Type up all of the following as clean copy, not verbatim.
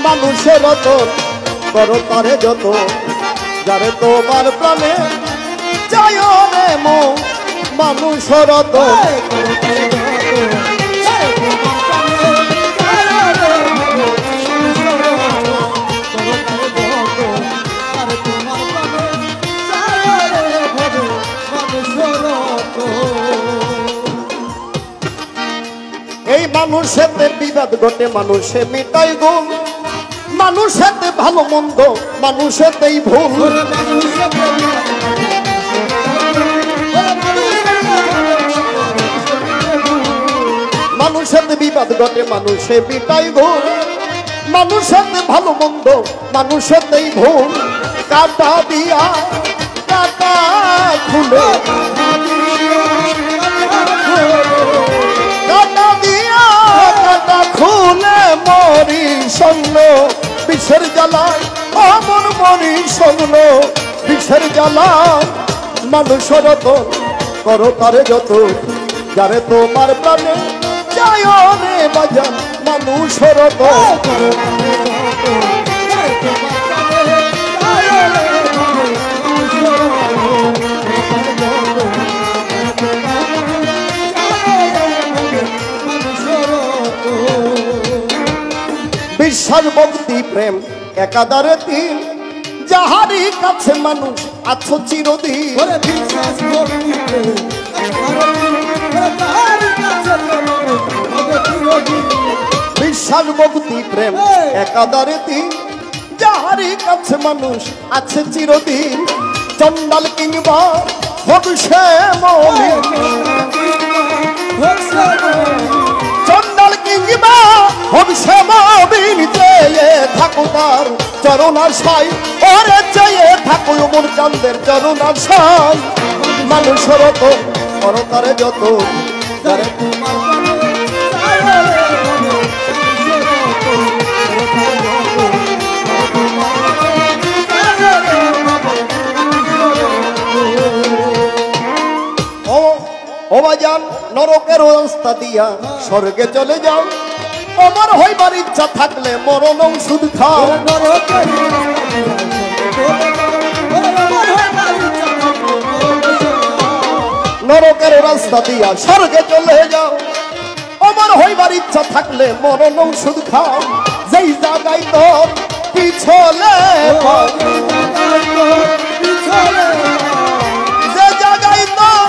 মানুষের রতন করো তারে যত যারে তোমার প্রাণে যায় রে মন মানুষের রতন এই মানুষেতে বিবাদ ঘটে মানুষে মিটাই গুণ মানুষেতে ভালো মন্দ মানুষেতেই ভুল মানুষেতে বিবাদ ঘটে মানুষে মিটাই গুণ মানুষেতে ভালো মন্দ মানুষেতেই ভুল কাটা দিয়া কাটা খুলে কাটা দিয়া কাটা খুলে মরি সঙ্গ বিষের জ্বালায় অমন মরি সঙ্গ বিষের জ্বালায় মানুষের রতন করো তারে যত যারে তোমার প্রাণে যায় রে বাজান মানুষের রতন বিশ্বাস ভক্তি প্রেম একাধারে তিন যাহারি কাছে মানুষ আছো চিরদিন বিশ্বাস ভক্তি প্রেম একাধারে তিন যাহারি কাছে মানুষ আছে চিরদিন চন্ডাল কিংবা হোক সে মমিন চন্ডাল কিংবা হোক সে মমিন চেয়ে থাকো তার চরণ আশায় ওরে চেয়ে থাকো মন চাঁদের চরণ আশায় মানুষের রতন করো তারে যত যারে ও বাজান নরকের রাস্তা দিয়া স্বর্গে চলে যাও অমর হইবার ইচ্ছা থাকলে মরণ ওষুধ খাও নরকের রাস্তা দিয়া স্বর্গে চলে যাও অমর হইবার ইচ্ছা থাকলে মরণ ওষুধ খাও যেই জায়গায় তোর পিছলে যে জায়গায় তোর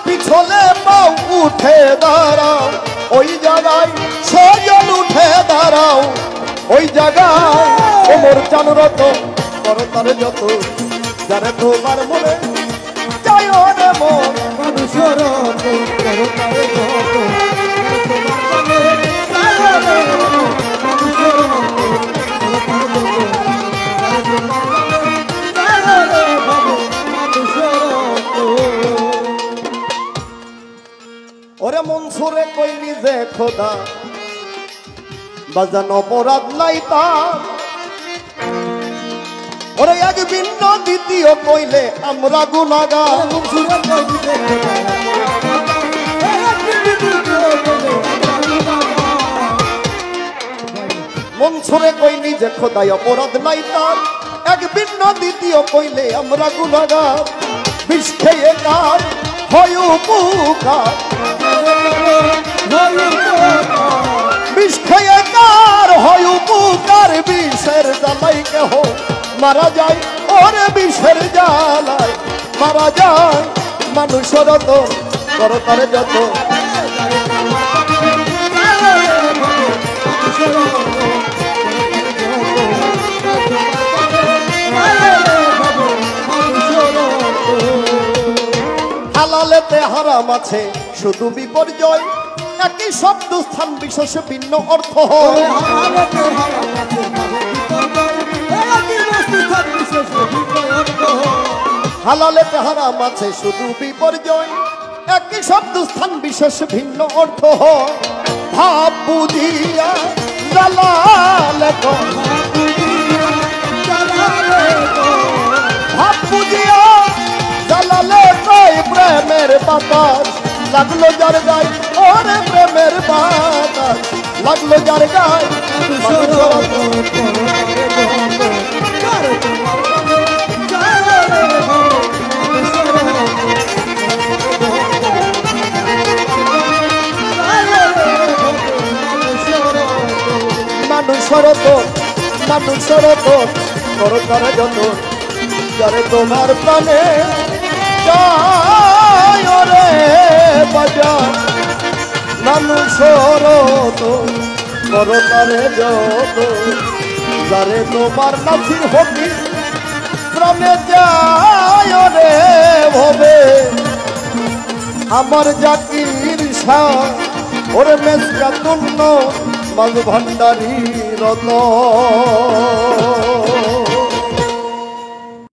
পিছলে পাও উঠে দাঁড়াও ওই জায়গায় সজন উঠে দাঁড়াও ওই জায়গায় ওমর চান রতন করো তারে যত যারে তোমার মনে যায় রে মন মানুষের রতন করো তারে যত ওরে মনসুরে কইলি যে খোদা বাজান অপরাধ নাই তার ওরে এক ভিন্ন দ্বিতীয় কইলে আমরা গুনাহগার মনসুরে কইলি যে খোদাই অপরাধ নাই তার এক ভিন্ন দ্বিতীয় কইলে আমরা গুনাহগার বিষ খেয়ে কার হয় উপকার বিষ খেয়ে কার হয় উপকার বিষের জ্বালাই কেহ মারা যায় ওরে বিষের জ্বালায় মারা যায় মানুষের রতন করো তারে যত হালালেতে হারাম আছে শুধু বিপর্যয় একই শব্দ স্থান বিশেষে ভিন্ন অর্থ হয় হালালেতে হারাম আছে শুধু বিপর্যয় একই শব্দ স্থান বিশেষ ভিন্ন অর্থ হয় ভাব বুঝিয়া জালালে ভাব বুঝিয়া জালালে কই প্রেমের বাতাস লাগলো যার গায় ওরে প্রেমের বাতাস লাগলো যার গায় নানু সরতন করো তারা যতন যারে তোমার প্রাণে যায় রে বাজার নানু সরতন করো তারে যতন যারে তোমার নাসির হকি প্রাণে যায় রে ভবে আমার জাকির শাহ ওরে মেসকা তুন্ন মাঝ ভান্ডারী রত